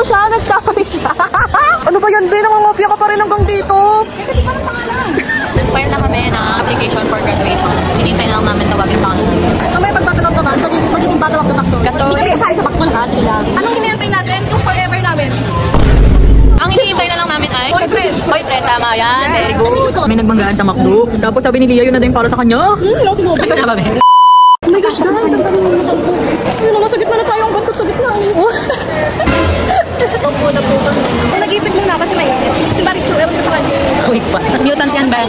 siya, nagkamali siya. Ano ba yan, Ben? Nangangopia ka pa rin hanggang dito. Hindi pa ng pangalan. Nag-file na kami ng application for graduation. Hinintay na lang namin tawagin pangalan. May pag-battle of the bands, magiging battle of the back to. Kasi hindi kami kasali sa backball ha, sila. Anong hinihintay natin? Yung forever namin. Ang hinihintay na lang namin ay boyfriend. Boyfriend, tama yan. Very good. May nagmanggaan sa McDo. Tapos sabi ni Lia, yun na din para sa kanya. Lang sinabi. Ito na ba, Ben? Oh my gosh, guys, ang dami ng nakalbo. Ayun naman, sa gitna na tayo. Ang bantot sa gitna eh. Opo na po ba? Nag-ipit muna kasi mainit. Si Marichu, ewan ko sa kanya. Wait pa. Mutant yan ba?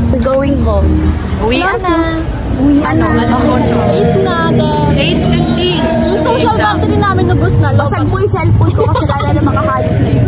We're going home. Uwi na. Uwi na. 8 na, then 8:15. Yung social battery namin nubos na. Basag po yung cellphone ko kasi lala na makahayop na yun.